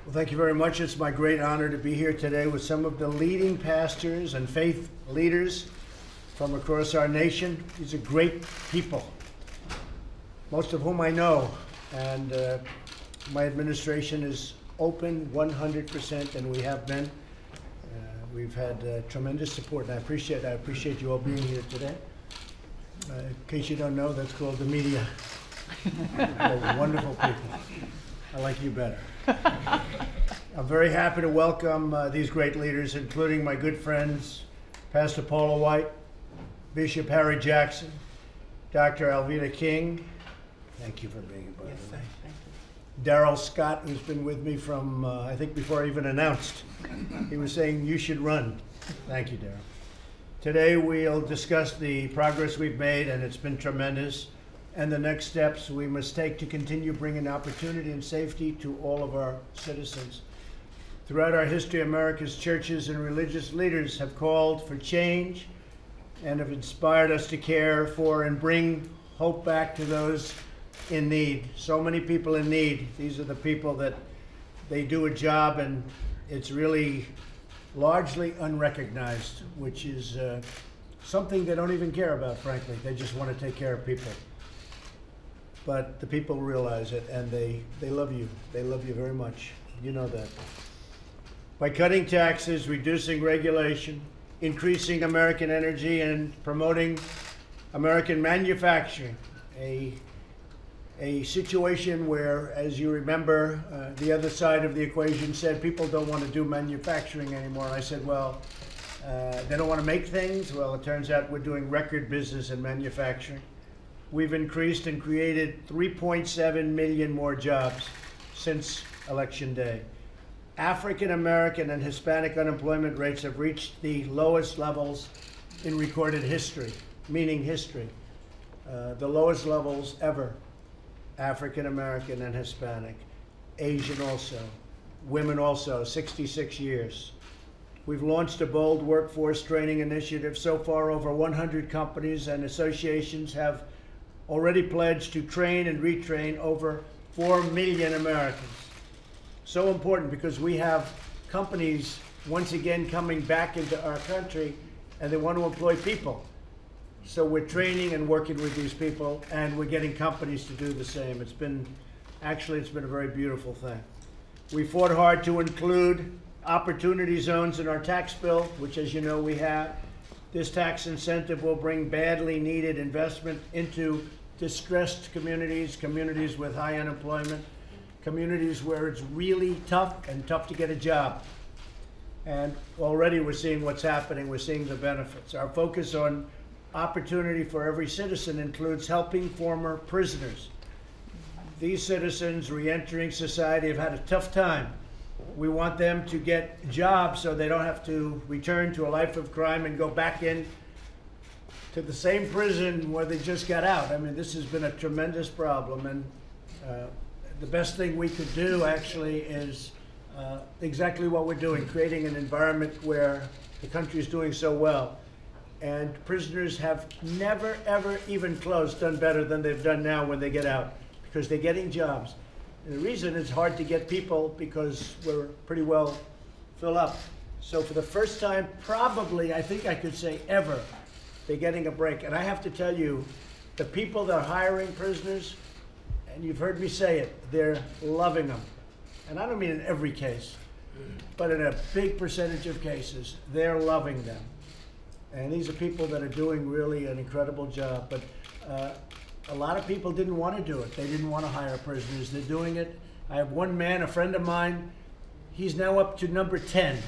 Well, thank you very much. It's my great honor to be here today with some of the leading pastors and faith leaders from across our nation. These are great people, most of whom I know, and my administration is open 100%, and we have been. We've had tremendous support, and I appreciate you all being here today. In case you don't know, that's called the media. They're wonderful people. I like you better. I'm very happy to welcome these great leaders, including my good friends, Pastor Paula White, Bishop Harry Jackson, Dr. Alveda King. Thank you for being here, by the way. Darrell Scott, who's been with me from, I think, before I even announced. He was saying, you should run. Thank you, Darrell. Today, we'll discuss the progress we've made, and it's been tremendous, and the next steps we must take to continue bringing opportunity and safety to all of our citizens. Throughout our history, America's churches and religious leaders have called for change and have inspired us to care for and bring hope back to those in need. So many people in need. These are the people that they do a job and it's really largely unrecognized, which is something they don't even care about, frankly. They just want to take care of people. But the people realize it, and they love you. They love you very much. You know that. By cutting taxes, reducing regulation, increasing American energy, and promoting American manufacturing, a situation where, as you remember, the other side of the equation said people don't want to do manufacturing anymore. I said, well, they don't want to make things. Well, it turns out we're doing record business in manufacturing. We've increased and created 3.7 million more jobs since Election Day. African American and Hispanic unemployment rates have reached the lowest levels in recorded history, meaning history. The lowest levels ever. African American and Hispanic. Asian also. Women also, 66 years. We've launched a bold workforce training initiative. So far, over 100 companies and associations have already pledged to train and retrain over 4 million Americans. So important because we have companies once again coming back into our country and they want to employ people. So we're training and working with these people, and we're getting companies to do the same. It's been a very beautiful thing. We fought hard to include opportunity zones in our tax bill, which, as you know, we have. This tax incentive will bring badly needed investment into distressed communities, communities with high unemployment, communities where it's really tough to get a job. And already we're seeing what's happening. We're seeing the benefits. Our focus on opportunity for every citizen includes helping former prisoners. These citizens re-entering society have had a tough time. We want them to get jobs so they don't have to return to a life of crime and go back in to the same prison where they just got out. I mean, this has been a tremendous problem, and the best thing we could do actually is exactly what we're doing, creating an environment where the country is doing so well. And prisoners have never, ever, even close, done better than they've done now when they get out, because they're getting jobs. And the reason it's hard to get people because we're pretty well filled up. So for the first time, probably, I think I could say ever, they're getting a break. And I have to tell you, the people that are hiring prisoners, and you've heard me say it, they're loving them. And I don't mean in every case, but in a big percentage of cases, they're loving them. And these are people that are doing really an incredible job. But a lot of people didn't want to do it. They didn't want to hire prisoners. They're doing it. I have one man, a friend of mine, he's now up to number 10.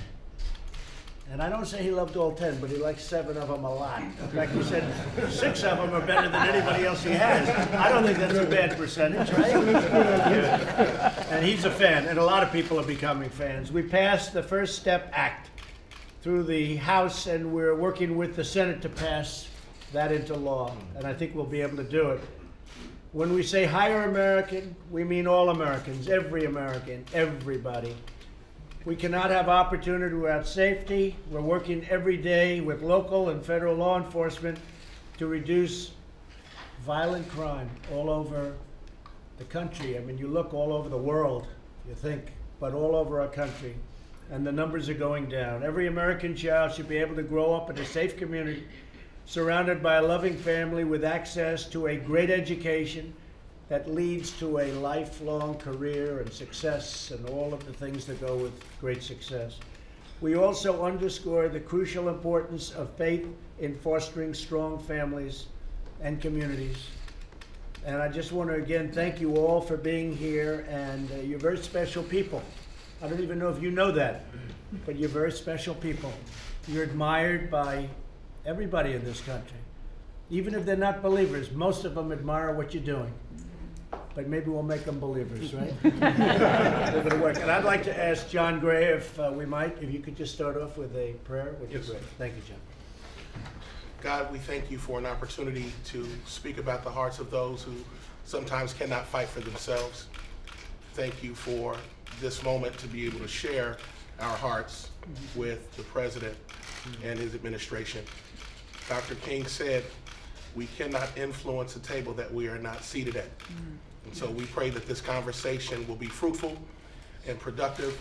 And I don't say he loved all 10, but he likes 7 of them a lot. In fact, he said 6 of them are better than anybody else he has. I don't think that's a bad percentage, right? Yeah. And he's a fan, and a lot of people are becoming fans. We passed the First Step Act through the House, and we're working with the Senate to pass that into law, and I think we'll be able to do it. When we say hire American, we mean all Americans, every American, everybody. We cannot have opportunity without safety. We're working every day with local and federal law enforcement to reduce violent crime all over the country. I mean, you look all over the world, you think, but all over our country, and the numbers are going down. Every American child should be able to grow up in a safe community, surrounded by a loving family with access to a great education that leads to a lifelong career and success and all of the things that go with great success. We also underscore the crucial importance of faith in fostering strong families and communities. And I just want to again thank you all for being here, and you're very special people. I don't even know if you know that, but you're very special people. You're admired by everybody in this country. Even if they're not believers, most of them admire what you're doing. But maybe we'll make them believers, right? They're going to work. And I'd like to ask John Gray, if we might, if you could just start off with a prayer, which is great. Thank you, John. God, we thank you for an opportunity to speak about the hearts of those who sometimes cannot fight for themselves. Thank you for this moment to be able to share our hearts with the president and his administration. Dr. King said, we cannot influence a table that we are not seated at. And so we pray that this conversation will be fruitful and productive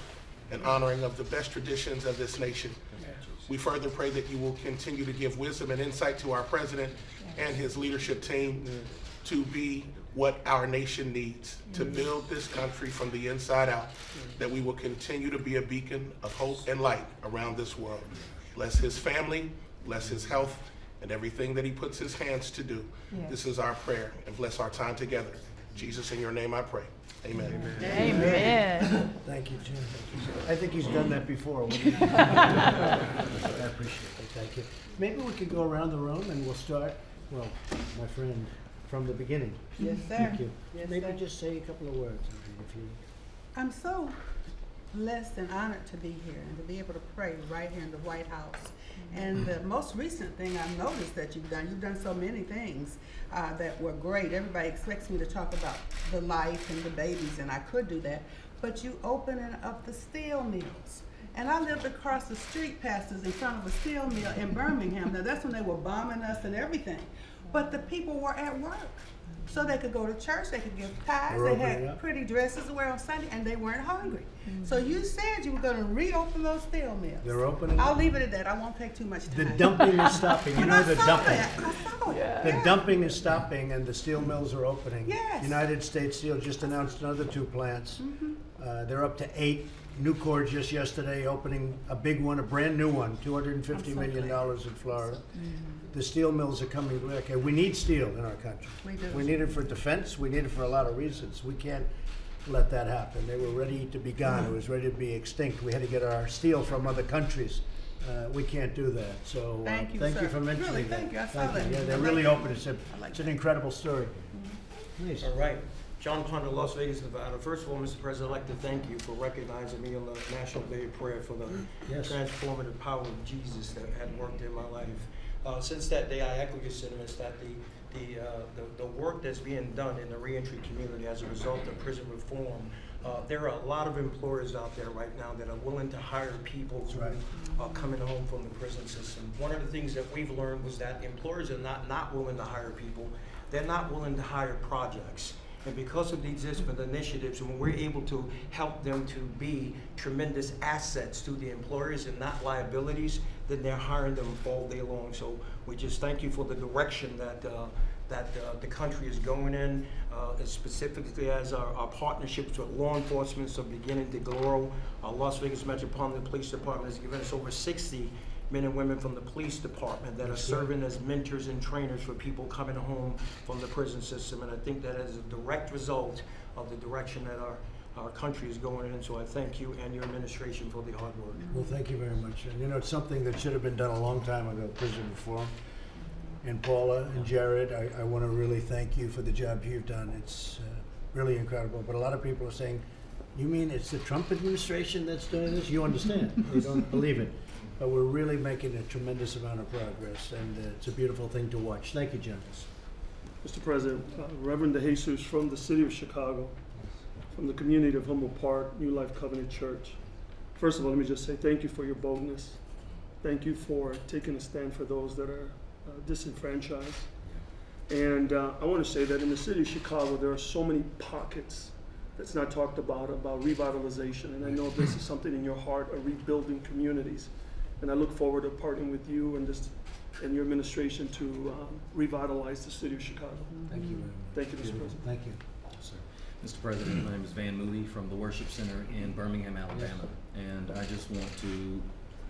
and honoring of the best traditions of this nation. We further pray that you will continue to give wisdom and insight to our president and his leadership team to be what our nation needs to build this country from the inside out, that we will continue to be a beacon of hope and light around this world. Bless his family, bless his health, and everything that he puts his hands to do. Yes. This is our prayer, and bless our time together. Jesus, in your name I pray. Amen. Amen. Amen. Thank you, Jim. I think he's done that before. I appreciate it. Thank you. Maybe we could go around the room and we'll start, well, my friend, from the beginning. Yes, sir. Thank you. Yes, Maybe sir. just say a couple of words. If you... I'm so blessed and honored to be here and to be able to pray right here in the White House. And the most recent thing I've noticed that you've done so many things that were great. Everybody expects me to talk about the life and the babies, and I could do that. But you opening up the steel mills. And I lived across the street past us in front of a steel mill in Birmingham. Now that's when they were bombing us and everything. But the people were at work. So they could go to church, they could give tithes, they had pretty dresses to wear on Sunday, and they weren't hungry. So you said you were going to reopen those steel mills. They're opening. I'll leave it at that. I won't take too much time. The dumping is stopping. You know the dumping. I saw it. Yeah. The dumping is stopping, and the steel mills are opening. Yes. United States Steel just announced another 2 plants. They're up to 8. Nucor just yesterday opening a big one, a brand new one, $250 million in Florida. The steel mills are coming back. And we need steel in our country. We do. We need it for defense. We need it for a lot of reasons. We can't let that happen. They were ready to be gone. It was ready to be extinct. We had to get our steel from other countries. We can't do that. So thank you for mentioning really, that. Thank you. I saw that. Yeah, they're really open. It's an incredible story. Nice. All right. John Ponder, Las Vegas, Nevada. First of all, Mr. President, I'd like to thank you for recognizing me on the National Day of Prayer for the transformative power of Jesus that had worked in my life. Since that day, I echo your sentiments that the work that's being done in the reentry community as a result of prison reform, there are a lot of employers out there right now that are willing to hire people who are coming home from the prison system. One of the things that we've learned was that employers are not willing to hire people. They're not willing to hire projects. And because of these different initiatives, when we're able to help them to be tremendous assets to the employers and not liabilities, then they're hiring them all day long. So we just thank you for the direction that the country is going in, specifically as our partnerships with law enforcement are beginning to grow. Our Las Vegas Metropolitan Police Department has given us over 60 men and women from the police department that are serving as mentors and trainers for people coming home from the prison system. And I think that is a direct result of the direction that our country is going in. So I thank you and your administration for the hard work. Well, thank you very much. And you know, it's something that should have been done a long time ago, prison reform. And Paula and Jared, I want to really thank you for the job you've done. It's really incredible. But a lot of people are saying, you mean it's the Trump administration that's doing this? You understand. You don't believe it. But we're really making a tremendous amount of progress, and it's a beautiful thing to watch. Thank you, Jim. Mr. President, Reverend DeJesus from the city of Chicago, from the community of Humboldt Park, New Life Covenant Church. First of all, let me just say thank you for your boldness. Thank you for taking a stand for those that are disenfranchised. And I want to say that in the city of Chicago, there are so many pockets that's not talked about revitalization. And I know this is something in your heart, of rebuilding communities. And I look forward to partnering with you and your administration to revitalize the city of Chicago. Thank you very much. Thank you, Mr. President. Thank you. Sir. Mr. President, my name is Van Moody from the Worship Center in Birmingham, Alabama. And I just want to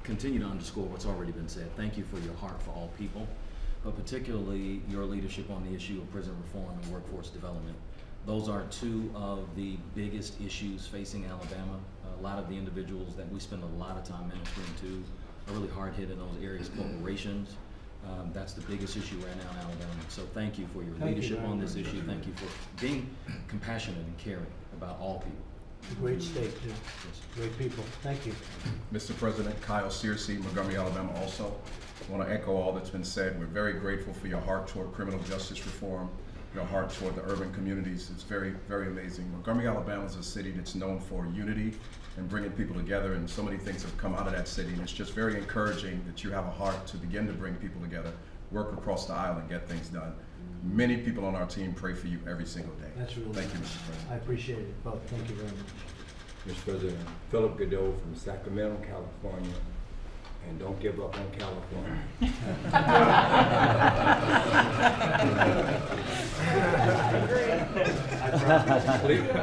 continue to underscore what's already been said. Thank you for your heart for all people, but particularly your leadership on the issue of prison reform and workforce development. Those are two of the biggest issues facing Alabama. A lot of the individuals that we spend a lot of time ministering to are really hard hit in those areas. Corporations, that's the biggest issue right now in Alabama. So thank you for your leadership on this issue. Thank you for being compassionate and caring about all people. Great state, too. Great people. Thank you. Mr. President, Kyle Searcy, Montgomery, Alabama also. I want to echo all that's been said. We're very grateful for your heart toward criminal justice reform, your heart toward the urban communities. It's very, very amazing. Montgomery, Alabama is a city that's known for unity and bringing people together, and so many things have come out of that city, and it's just very encouraging that you have a heart to begin to bring people together, work across the aisle, and get things done. Many people on our team pray for you every single day. That's really Thank you, nice. Mr. President. I appreciate it both. Thank you very much. Mr. President, Philip Godot from Sacramento, California, and don't give up on California.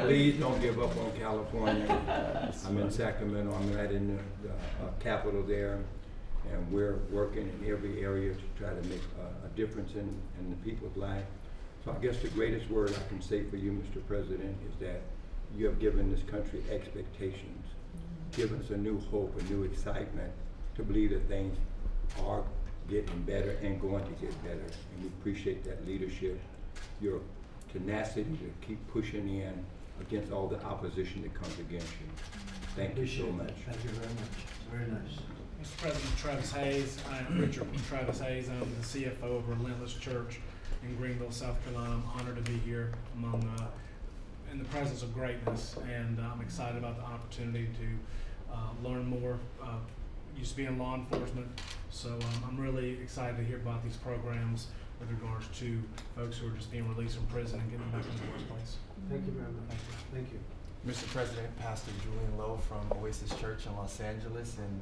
Please don't give up on California. I'm in Sacramento. I'm right in the capital there, and we're working in every area to try to make a difference in the people's life. So I guess the greatest word I can say for you, Mr. President, is that you have given this country expectations, given us a new hope, a new excitement to believe that things are getting better and going to get better. And we appreciate that leadership, your tenacity to keep pushing in against all the opposition that comes against you. Thank you so much. Thank you very much. Very nice. Mr. President, Travis Hayes. I'm Richard Travis Hayes. I'm the CFO of Relentless Church in Greenville, South Carolina. I'm honored to be here in the presence of greatness, and I'm excited about the opportunity to learn more. Used to be in law enforcement, so I'm really excited to hear about these programs with regards to folks who are just being released from prison and getting back into the workplace. Thank you very much. Thank you. Mr. President, Pastor Julian Lowe from Oasis Church in Los Angeles, and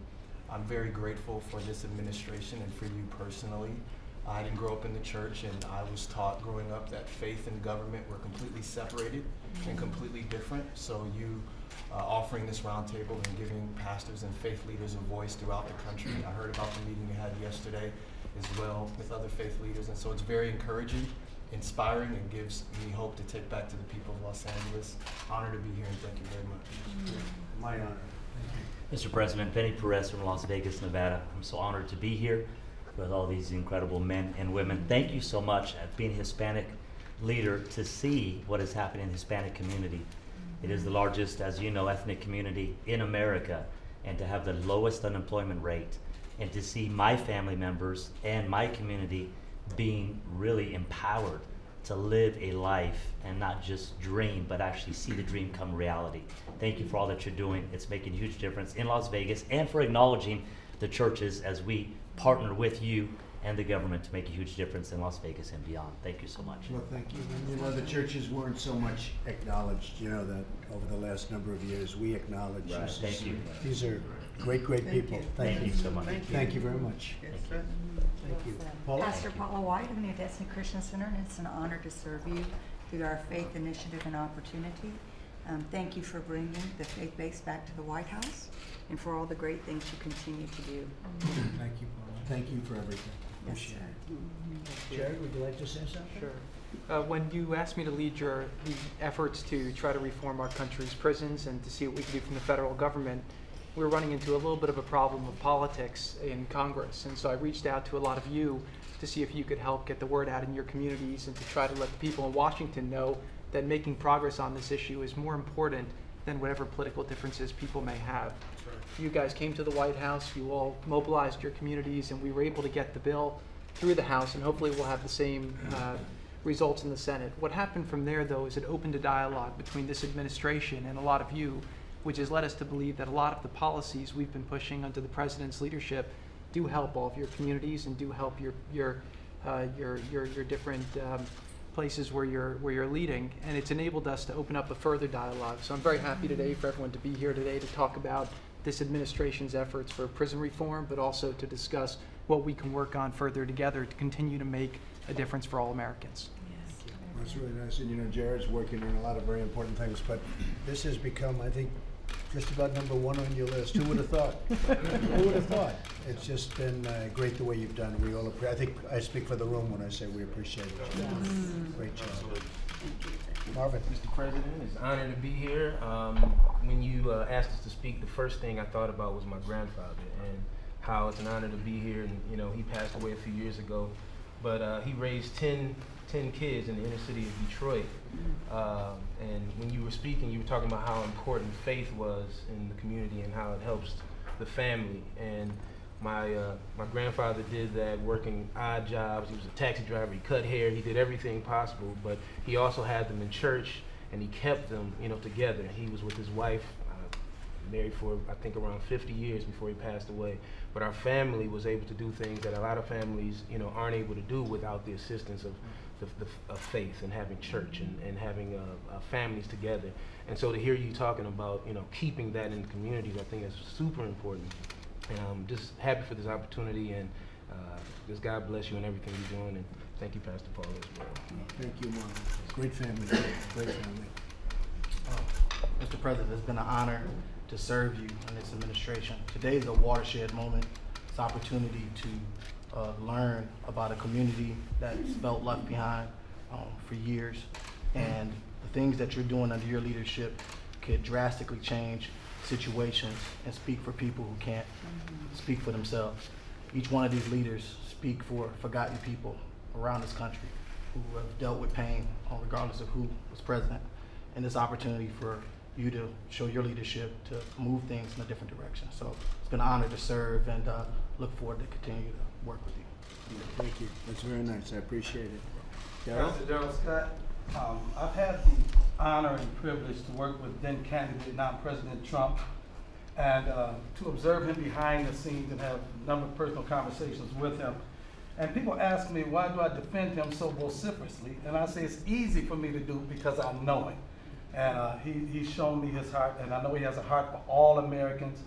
I'm very grateful for this administration and for you personally. I didn't grow up in the church, and I was taught growing up that faith and government were completely separated and completely different. So you offering this roundtable and giving pastors and faith leaders a voice throughout the country. I heard about the meeting you had yesterday as well with other faith leaders, and so it's very encouraging, inspiring, and gives me hope to take back to the people of Los Angeles. Honored to be here, and thank you very much. My honor. Mr. President, Benny Perez from Las Vegas, Nevada. I'm so honored to be here with all these incredible men and women. Thank you so much as being a Hispanic leader to see what is happening in the Hispanic community. It is the largest, as you know, ethnic community in America, and to have the lowest unemployment rate, and to see my family members and my community being really empowered to live a life and not just dream, but actually see the dream come reality. Thank you for all that you're doing. It's making a huge difference in Las Vegas, and for acknowledging the churches as we partner with you and the government to make a huge difference in Las Vegas and beyond. Thank you so much. Well, thank you. And, you know, the churches weren't so much acknowledged, you know, that over the last number of years, we acknowledge. Right. Thank you. These are great, great people. Thank you so much. Thank you very much. Yes, sir. Thank you. Paula? Pastor Paula White of the New Destiny Christian Center, and it's an honor to serve you through our faith initiative and opportunity. Thank you for bringing the faith base back to the White House, and for all the great things you continue to do. Thank you, Paula. Thank you for everything. Yes, Appreciate sir. it. Jared, would you like to say something? Sure. When you asked me to lead the efforts to try to reform our country's prisons and to see what we can do from the federal government, we were running into a little bit of a problem of politics in Congress. And so I reached out to a lot of you to see if you could help get the word out in your communities and to try to let the people in Washington know that making progress on this issue is more important than whatever political differences people may have. You guys came to the White House, you all mobilized your communities, and we were able to get the bill through the House, and hopefully we'll have the same results in the Senate. What happened from there, though, is it opened a dialogue between this administration and a lot of you, which has led us to believe that a lot of the policies we've been pushing under the President's leadership do help all of your communities and do help your different places where you're leading, and it's enabled us to open up a further dialogue. So I'm very happy today for everyone to be here today to talk about this administration's efforts for prison reform, but also to discuss what we can work on further together to continue to make a difference for all Americans. That's really nice. And you know, Jared's working on a lot of very important things, but this has become, I think, just about number one on your list. Who would have thought? Who would have thought? It's just been great the way you've done. We all, I think I speak for the room when I say we appreciate it. Great job. Marvin. Mr. President, it's an honor to be here. When you asked us to speak, the first thing I thought about was my grandfather and how it's an honor to be here. And you know, he passed away a few years ago, but he raised 10 kids in the inner city of Detroit. And when you were speaking, you were talking about how important faith was in the community and how it helps the family. And my grandfather did that, working odd jobs. He was a taxi driver, he cut hair, he did everything possible, but he also had them in church and he kept them, you know, together. He was with his wife, married for I think around 50 years before he passed away. But our family was able to do things that a lot of families, you know, aren't able to do without the assistance of faith and having church and having families together. And so to hear you talking about, you know, keeping that in the communities, I think is super important. And I'm just happy for this opportunity, and just God bless you and everything you're doing, and thank you, Pastor Paul, as well. Thank you, Marvin. Great family. Great family. Mr. President, it's been an honor to serve you in this administration. Today is a watershed moment. It's an opportunity to learn about a community that's felt left behind for years, and the things that you're doing under your leadership could drastically change situations and speak for people who can't speak for themselves. Each one of these leaders speak for forgotten people around this country who have dealt with pain regardless of who was president, and this opportunity for you to show your leadership to move things in a different direction. So it's been an honor to serve, and look forward to continue to work with you. Thank you. That's very nice. I appreciate it. Pastor Darrell Scott, I've had the honor and privilege to work with then candidate, now President Trump, and to observe him behind the scenes and have a number of personal conversations with him. And people ask me, why do I defend him so vociferously? And I say it's easy for me to do because I know him. And he's shown me his heart, and I know he has a heart for all Americans.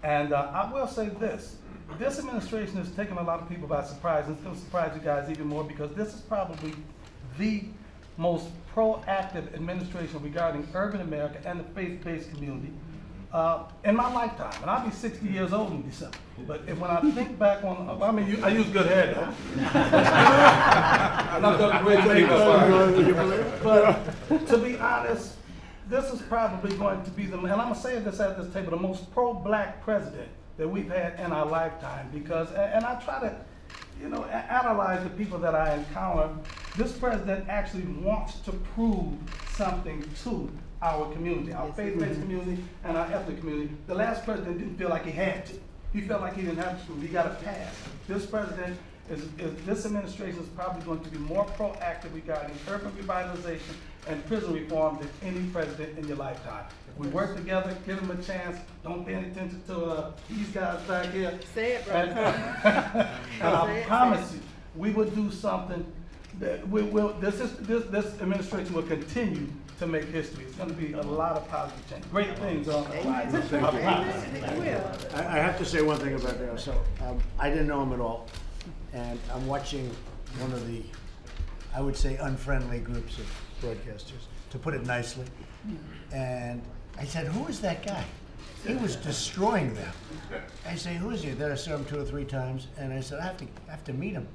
And I will say this administration has taken a lot of people by surprise, and it's going to surprise you guys even more, because this is probably the most proactive administration regarding urban America and the faith-based community in my lifetime. And I'll be 60 years old in December. But when I think back on, I mean, I use good hair though. I'm not going to great makeup. But to be honest, this is probably going to be and I'm going to say this at this table, the most pro-black president that we've had in our lifetime, because, and I try to, you know, analyze the people that I encounter. This president actually wants to prove something to our community, our faith-based community and our ethnic community. The last president didn't feel like he had to. He felt like he didn't have to. He got a pass. This president this administration is probably going to be more proactive regarding urban revitalization and prison reform than any president in your lifetime. If we work together, give them a chance, don't pay any attention to these guys back here. Say it, brother. And I promise you, we will do something that we will, this administration will continue to make history. It's going to be a lot of positive change. Great things on the horizon. I have to say one thing about that. So I didn't know him at all, and I'm watching one of the, I would say, unfriendly groups of broadcasters, to put it nicely. And I said, "Who is that guy?" He was destroying them. I say, "Who is he?" Then I saw him 2 or 3 times, and I said, "I have to meet him."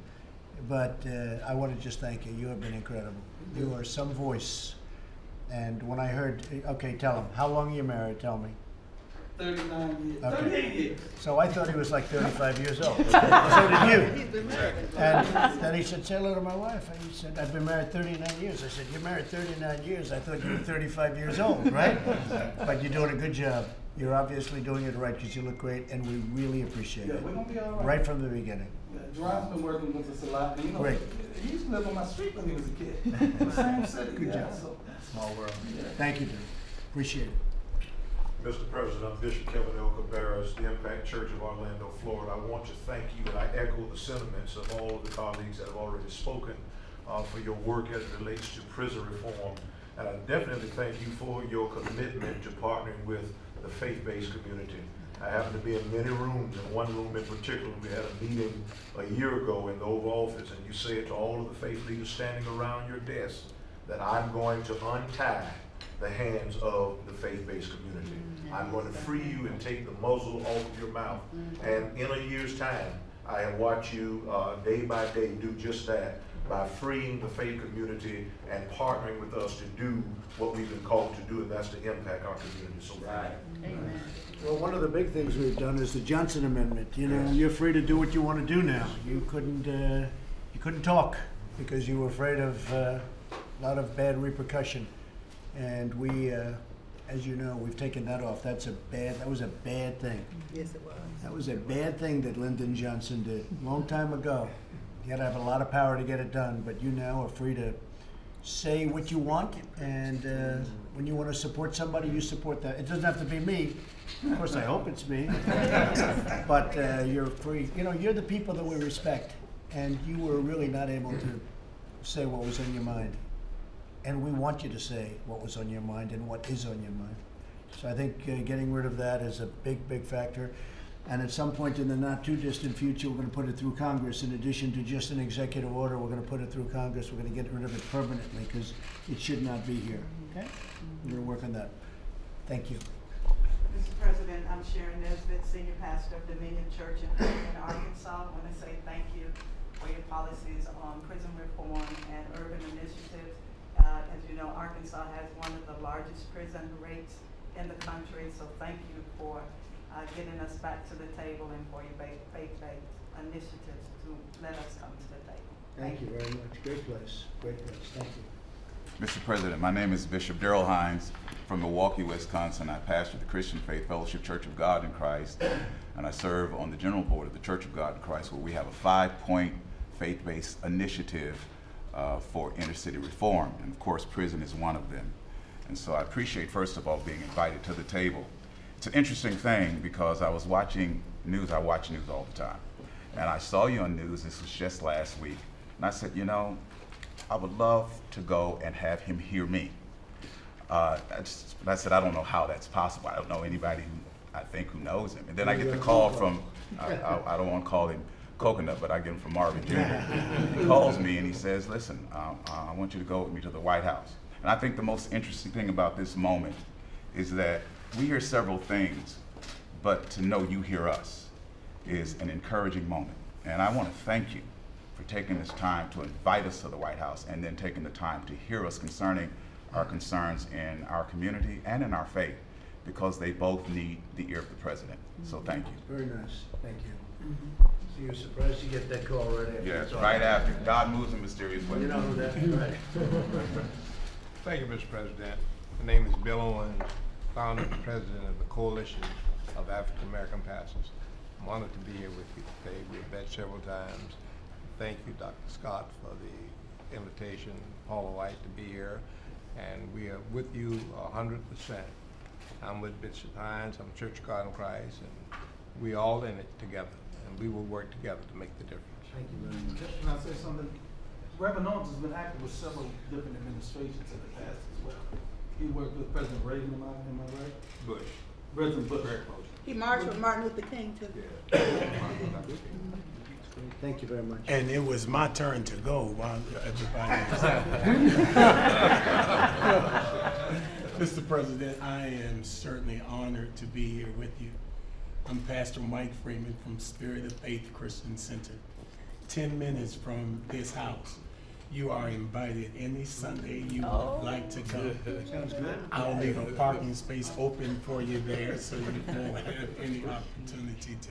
But I want to just thank you. You have been incredible. You are some voice. And when I heard, okay, tell him, how long are you married? Tell me. 39 years. Okay. 38 years. So I thought he was like 35 years old. So did you. And then he said, "Say hello to my wife." And he said, "I've been married 39 years. I said, "You're married 39 years. I thought you were 35 years old, right?" But you're doing a good job. You're obviously doing it right, because you look great, and we really appreciate it. We're going to be all right. Right from the beginning. Jerron's been working with us a lot. And, you know, Great. He used to live on my street when he was a kid. The same city. Good job. So, small world. Thank you, Bill. Appreciate it. Mr. President, I'm Bishop Kevin L. Cabarrus, the Impact Church of Orlando, Florida. I want to thank you, and I echo the sentiments of all of the colleagues that have already spoken for your work as it relates to prison reform. And I definitely thank you for your commitment to partnering with the faith-based community. I happen to be in many rooms, in one room in particular, we had a meeting a year ago in the Oval Office, and you said to all of the faith leaders standing around your desk that I'm going to untie the hands of the faith-based community. I'm going to free you and take the muzzle off of your mouth. And in a year's time, I have watched you day by day do just that by freeing the faith community and partnering with us to do what we've been called to do, and that's to impact our community. So right. Amen. Well, one of the big things we've done is the Johnson Amendment. You know, you're free to do what you want to do now. You couldn't talk because you were afraid of a lot of bad repercussion. And we, as you know, we've taken that off. That was a bad thing. Yes, it was. That was a bad thing that Lyndon Johnson did a long time ago. You had to have a lot of power to get it done, but you now are free to say what you want, and when you want to support somebody, you support that. It doesn't have to be me. Of course, I hope it's me. But you're free. You know, you're the people that we respect, and you were really not able to say what was on your mind. And we want you to say what was on your mind and what is on your mind. So I think getting rid of that is a big, big factor. And at some point in the not too distant future, we're going to put it through Congress. In addition to just an executive order, we're going to put it through Congress. We're going to get rid of it permanently because it should not be here. Okay? We're going to work on that. Thank you. Mr. President, I'm Sharon Nesbitt, Senior Pastor of Dominion Church in Arkansas. I want to say thank you for your policies on prison reform and urban initiatives. As you know, Arkansas has one of the largest prison rates in the country, so thank you for getting us back to the table and for your faith-based initiatives to let us come to the table. Thank you very much. Great place. Great place. Thank you. Mr. President, my name is Bishop Darrell Hines from Milwaukee, Wisconsin. I pastor the Christian Faith Fellowship Church of God in Christ, and I serve on the General Board of the Church of God in Christ, where we have a 5-point faith-based initiative for inner city reform, and of course prison is one of them. And so I appreciate, first of all, being invited to the table. It's an interesting thing because I was watching news. I watch news all the time, and I saw you on news. This was just last week, and I said, you know, I would love to go and have him hear me. I said, I don't know how that's possible. I don't know anybody who I think who knows him. And then I get the call from, I don't want to call him Coconut, but I get him from Marvin Jr. He calls me and he says, listen, I want you to go with me to the White House. And I think the most interesting thing about this moment is that we hear several things, but to know you hear us is an encouraging moment. And I want to thank you for taking this time to invite us to the White House and then taking the time to hear us concerning our concerns in our community and in our faith, because they both need the ear of the president. So thank you. Very nice. Thank you. So you're surprised you get that call right after? Yes, right after. God moves in mysterious ways. You know who that is, right? Thank you, Mr. President. My name is Bill Owens, founder and president of the Coalition of African American Pastors. I'm honored to be here with you today. We've met several times. Thank you, Dr. Scott, for the invitation, Paula White, to be here. And we are with you 100%. I'm with Bishop Hines, I'm Church of God in Christ, and we all in it together. And we will work together to make the difference. Thank you very much. Can I say something? Reverend Owens has been active with several different administrations in the past as well. He worked with President Reagan, am I right? Bush. President Bush. He marched with Martin Luther King too. Thank you very much. And it was my turn to go while everybody was Mr. President, I am certainly honored to be here with you. I'm Pastor Mike Freeman from Spirit of Faith Christian Center. 10 minutes from this house. You are invited any Sunday you would like to come. Sounds good. I'll leave a parking space open for you there so you won't have any opportunity to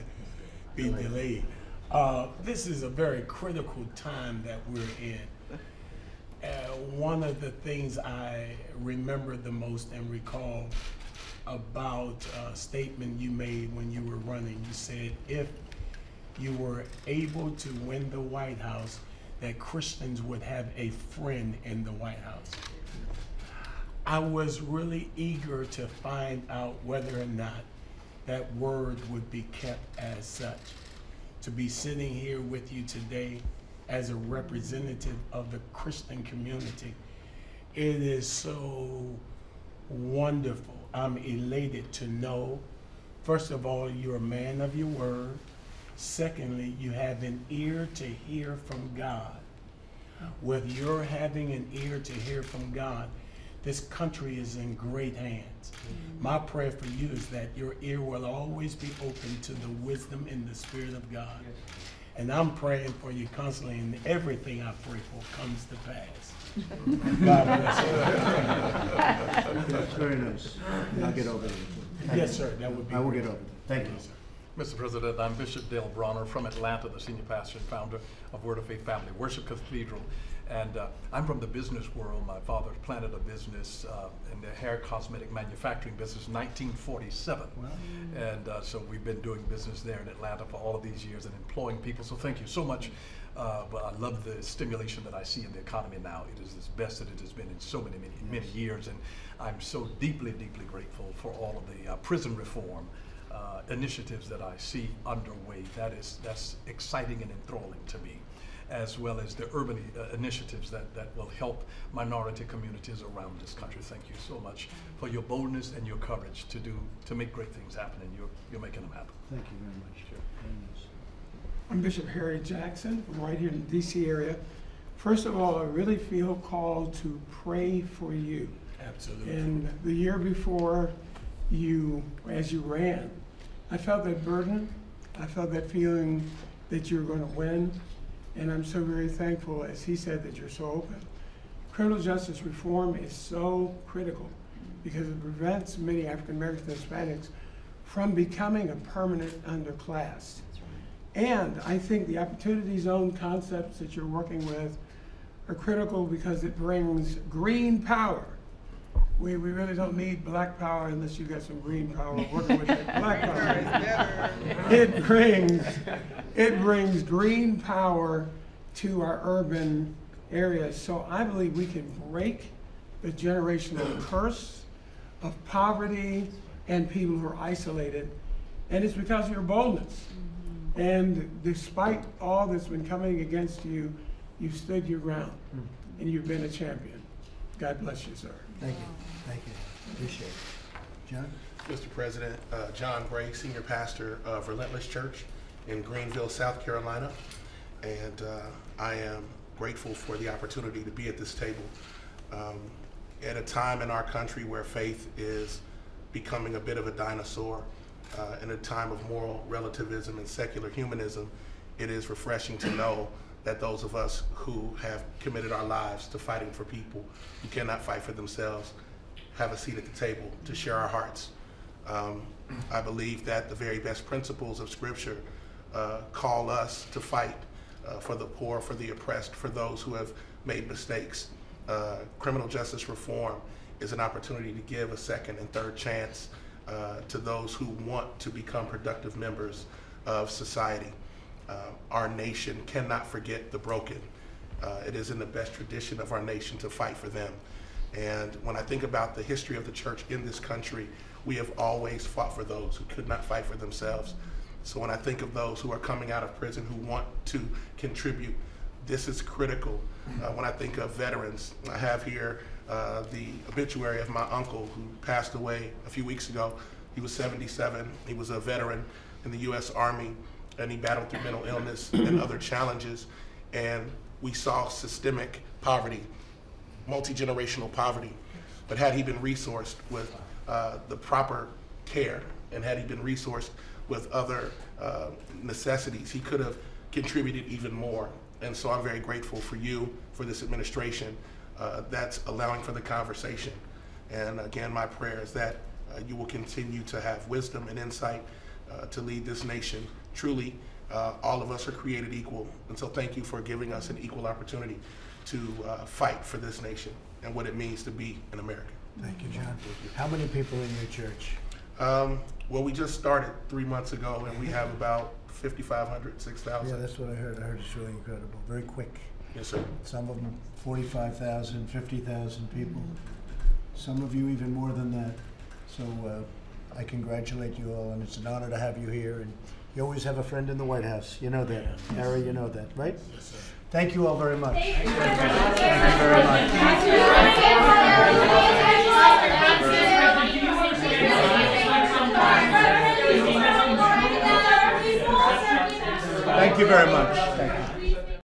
be delayed. This is a very critical time that we're in. One of the things I remember the most and recall about a statement you made when you were running, you said if you were able to win the White House, that Christians would have a friend in the White House. I was really eager to find out whether or not that word would be kept as such. To be sitting here with you today as a representative of the Christian community. It is so wonderful. I'm elated to know, first of all, you're a man of your word. Secondly, you have an ear to hear from God. With your having an ear to hear from God, this country is in great hands. My prayer for you is that your ear will always be open to the wisdom and the Spirit of God. And I'm praying for you constantly, and everything I pray for comes to pass. God bless you. That's very nice. I'll get over it. Yes, sir. That would be I will great. get over it. Thank you. Mr. President, I'm Bishop Dale Bronner from Atlanta, the senior pastor and founder of Word of Faith Family Worship Cathedral. And I'm from the business world. My father planted a business in the hair cosmetic manufacturing business in 1947. Wow. And so we've been doing business there in Atlanta for all of these years and employing people. So thank you so much. But I love the stimulation that I see in the economy now. It is as best that it has been in so many years. And I'm so deeply, deeply grateful for all of the prison reform initiatives that I see underway. That's exciting and enthralling to me, as well as the urban initiatives that will help minority communities around this country. Thank you so much for your boldness and your courage to make great things happen, and you're making them happen. Thank you very much. Very nice. I'm Bishop Harry Jackson from right here in the DC area. First of all, I really feel called to pray for you. Absolutely. And the year before as you ran, I felt that burden. I felt that feeling that you were going to win. And I'm so very thankful, as he said, that you're so open. Criminal justice reform is so critical because it prevents many African Americans and Hispanics from becoming a permanent underclass. And I think the opportunity zone concepts that you're working with are critical because it brings green power. We really don't need black power unless you got some green power working with that black power. It brings green power to our urban areas. So I believe we can break the generational curse of poverty and people who are isolated. And it's because of your boldness. And despite all that's been coming against you, you've stood your ground and you've been a champion. God bless you, sir. Thank you. Thank you. Appreciate it. John? Mr. President, John Bray, Senior Pastor of Relentless Church in Greenville, South Carolina. And I am grateful for the opportunity to be at this table. At a time in our country where faith is becoming a bit of a dinosaur, in a time of moral relativism and secular humanism, it is refreshing to know that those of us who have committed our lives to fighting for people who cannot fight for themselves have a seat at the table to share our hearts. I believe that the very best principles of Scripture call us to fight for the poor, for the oppressed, for those who have made mistakes. Criminal justice reform is an opportunity to give a second and third chance to those who want to become productive members of society. Our nation cannot forget the broken. It is in the best tradition of our nation to fight for them. And when I think about the history of the church in this country, we have always fought for those who could not fight for themselves. So when I think of those who are coming out of prison who want to contribute, this is critical. When I think of veterans, I have here the obituary of my uncle who passed away a few weeks ago. He was 77. He was a veteran in the U.S. Army, and he battled through mental illness and other challenges. And we saw systemic poverty, multi-generational poverty. But had he been resourced with the proper care, and had he been resourced with other necessities, he could have contributed even more. And so I'm very grateful for you, for this administration, that's allowing for the conversation. And again, my prayer is that you will continue to have wisdom and insight to lead this nation. Truly, all of us are created equal. And so thank you for giving us an equal opportunity to fight for this nation and what it means to be an American. Thank you, John. How many people in your church? Well, we just started 3 months ago, and we have about 5,500, 6,000. Yeah, that's what I heard. I heard it's really incredible. Very quick. Yes, sir. Some of them 45,000, 50,000 people. Some of you even more than that. So I congratulate you all, and it's an honor to have you here. And you always have a friend in the White House. You know that. Harry, you know that, right? Yes, sir. Thank you all very much. Thank you. Thank you very much. Thank you very much. Thank you.